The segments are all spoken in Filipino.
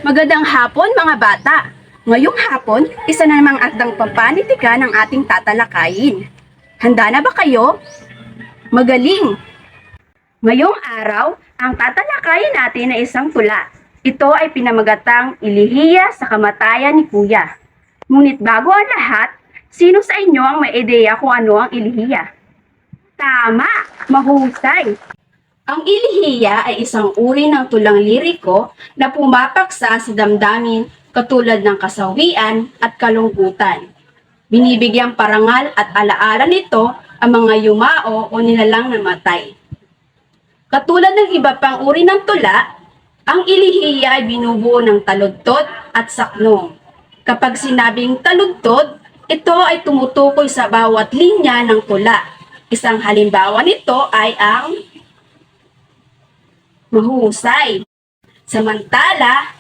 Magandang hapon mga bata! Ngayong hapon, isa na namang akdang pampanitikan ng ating tatalakayin. Handa na ba kayo? Magaling! Ngayong araw, ang tatalakayin natin ay isang tula. Ito ay pinamagatang Ilihiya sa Kamatayan ni Kuya. Ngunit bago ang lahat, sino sa inyo ang may ideya kung ano ang Ilihiya? Tama! Mahusay! Ang Ilihiya ay isang uri ng tulang liriko na pumapaksa sa damdamin katulad ng kasawian at kalungkutan. Binibigyang parangal at alaala nito ang mga yumao o nilalang namatay. Katulad ng iba pang uri ng tula, ang Ilihiya ay binubuo ng taludtod at saknong. Kapag sinabing taludtod, ito ay tumutukoy sa bawat linya ng tula. Isang halimbawa nito ay ang mahusay. Samantala,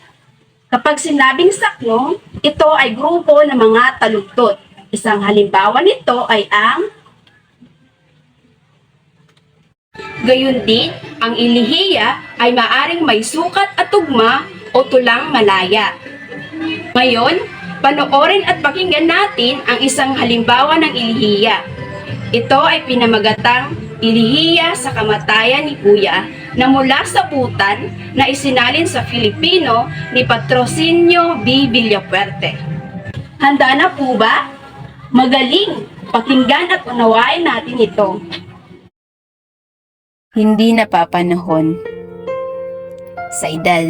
kapag sinabing saknong, ito ay grupo ng mga taludtod. Isang halimbawa nito ay ang gayon din, ang Ilihiya ay maaring may sukat at tugma o tulang malaya. Ngayon, panoorin at pakinggan natin ang isang halimbawa ng Ilihiya. Ito ay pinamagatang Ilihiya sa Kamatayan ni Kuya na mula sa Butan na isinalin sa Filipino ni Patrocinio B. Villafuerte. Handa na po ba? Magaling! Pakinggan at unawain natin ito. Hindi napapanahon. Sa edad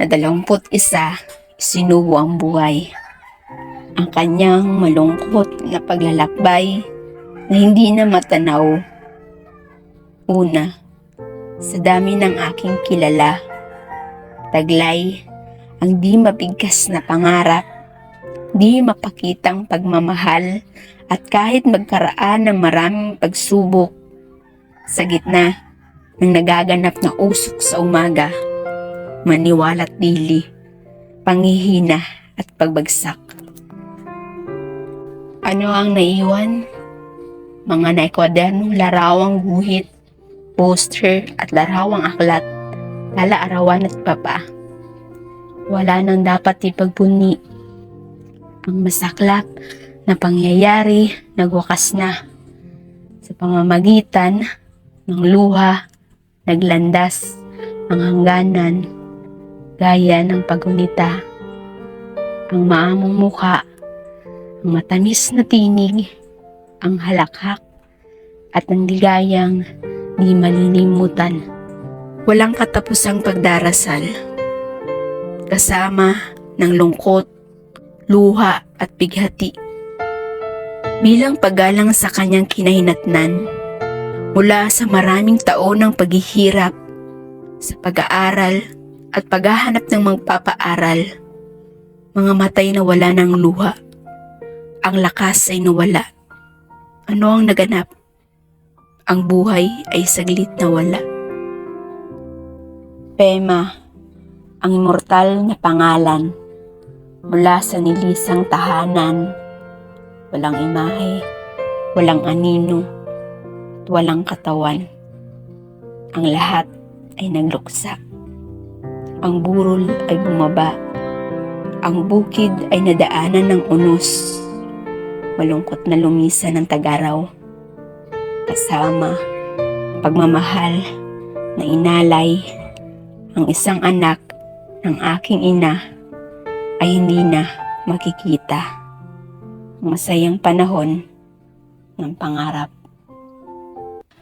na 21, isinubo ang buhay. Ang kanyang malungkot na paglalakbay na hindi na matanaw. Una, sa dami ng aking kilala, taglay ang di mabigkas na pangarap, di mapakitang pagmamahal at kahit magkaraan ng maraming pagsubok, sa gitna ng nagaganap na usok sa umaga, maniwala't dili, panghihina at pagbagsak. Ano ang naiwan? Mga naikwadernong larawang guhit, poster at larawang aklat, lalaarawan at papa. Wala nang dapat ipagbunyi. Ang masaklap na pangyayari nagwakas na sa pamamagitan ng luha, naglandas ang hangganan, gaya ng pagunita, ang maamong muka, ang matamis na tinig, ang halakhak, at ang ligayang di malilimutan. Walang katapusang pagdarasal, kasama ng lungkot, luha at bighati. Bilang paggalang sa kanyang kinahinatnan, mula sa maraming taon ng paghihirap, sa pag-aaral at paghahanap ng magpapaaral, mga matay na wala ng luha, ang lakas ay nawala. Ano ang naganap? Ang buhay ay saglit na wala. Pema, ang immortal na pangalan, mula sa nilisang tahanan, walang imahe, walang anino, walang katawan. Ang lahat ay nagluksa. Ang burol ay bumaba. Ang bukid ay nadaanan ng unos. Malungkot na lumisan ng tagaraw. Kasama pagmamahal na inalay, ang isang anak ng aking ina ay hindi na makikita. Masayang panahon ng pangarap.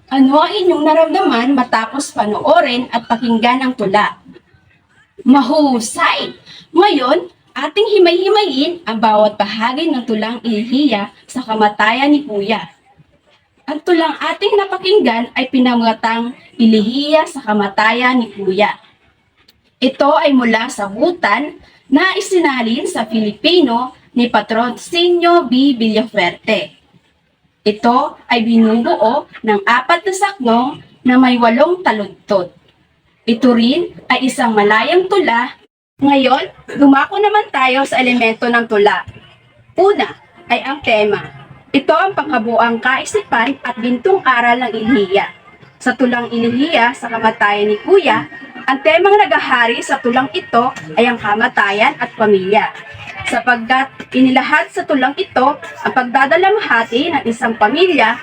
Ano ang inyong naramdaman matapos panoorin at pakinggan ang tula? Mahusay! Ngayon, ating himay-himayin ang bawat bahagi ng tulang Ilihiya sa Kamatayan ni Kuya. Ang tulang ating napakinggan ay pinamagatang Ilihiya sa Kamatayan ni Kuya. Ito ay mula sa Butan na isinalin sa Filipino ni Patrocinio B. Villafuerte. Ito ay binubuo ng 4 na saknong na may 8 taludtod. Ito rin ay isang malayang tula. Ngayon, dumako naman tayo sa elemento ng tula. Una ay ang tema. Ito ang pangkabuang kaisipan at bintong aral ng Ilihiya. Sa tulang Ilihiya sa Kamatayan ni Kuya, Ang temang nagahari sa tulang ito ay ang kamatayan at pamilya, sapagkat inilahad sa tulang ito ang pagdadalamhati ng isang pamilya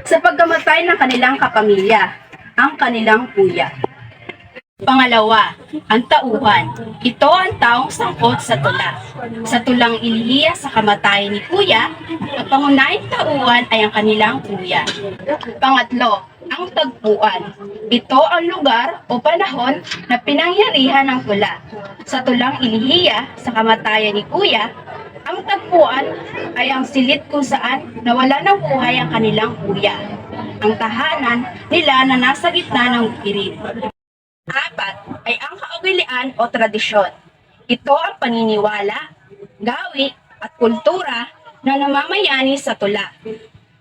sa pagkamatay ng kanilang kapamilya, ang kanilang kuya. Pangalawa, ang tauhan. Ito ang taong sangkot sa tula. Sa tulang ilihiya sa kamatayan ni kuya, ang pangunahing tauhan ay ang kanilang kuya. Pangatlo, ang tagpuan. Ito ang lugar o panahon na pinangyarihan ng tula. Sa tulang ilihiya sa kamatayan ni kuya, ang tagpuan ay ang silid kung saan nawala ng buhay ang kanilang kuya. Ang tahanan nila na nasa gitna ng bukirin. Apat ay ang kaugalian o tradisyon. Ito ang paniniwala, gawi at kultura na namamayani sa tula.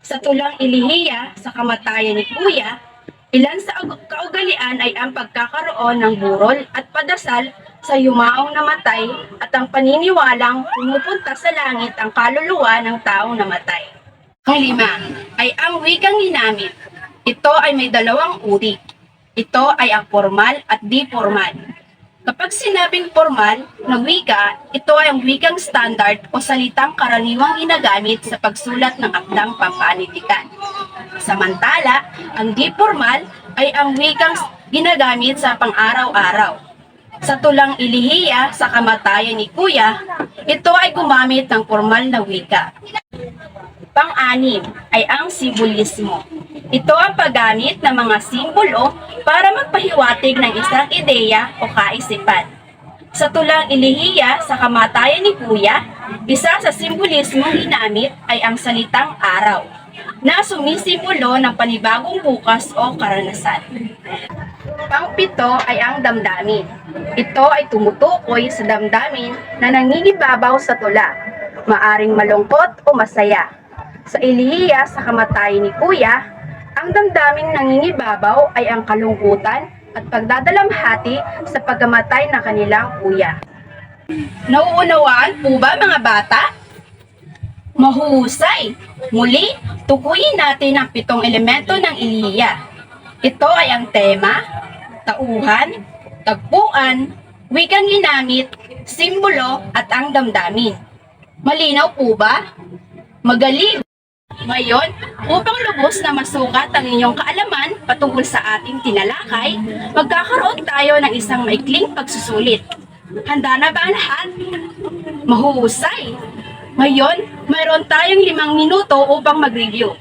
Sa tulang ilihiya sa kamatayan ni kuya, ilan sa kaugalian ay ang pagkakaroon ng burol at padasal sa yumaong namatay at ang paniniwalang pumupunta sa langit ang kaluluwa ng taong namatay. Ang lima ay ang wikang ginamit. Ito ay may dalawang uri. Ito ay ang formal at di formal. Kapag sinabing formal na wika, ito ay ang wikang standard o salitang karaniwang ginagamit sa pagsulat ng akdang pampanitikan. Samantala, ang di formal ay ang wikang ginagamit sa pang-araw-araw. Sa tulang ilihiya sa kamatayan ni kuya, ito ay gumamit ng formal na wika. Pang-anim ay ang simbolismo. Ito ang paggamit ng mga simbolo para magpahiwatig ng isang ideya o kaisipan. Sa tulang ilihiya sa kamatayan ni kuya, isa sa simbolismong ginamit ay ang salitang araw, na sumisimbolo ng panibagong bukas o karanasan. Pang-pito ay ang damdamin. Ito ay tumutukoy sa damdamin na nangingibabaw sa tula, maaring malungkot o masaya. Sa ilihiya sa kamatayan ni kuya, ang damdaming nangingibabaw ay ang kalungkutan at pagdadalamhati sa pagkamatay ng kanilang kuya. Nauunawaan po ba mga bata? Mahuhusay! Muli, tukuyin natin ang 7 elemento ng ilihiya. Ito ay ang tema, tauhan, tagpuan, wikang ginamit, simbolo at ang damdamin. Malinaw po ba? Magaling! Ngayon, upang lubos na masukat ang inyong kaalaman patungkol sa ating tinalakay, magkakaroon tayo ng isang maikling pagsusulit. Handa na ba ang lahat? Mahuhusay! Ngayon, mayroon tayong 5 minuto upang mag-review.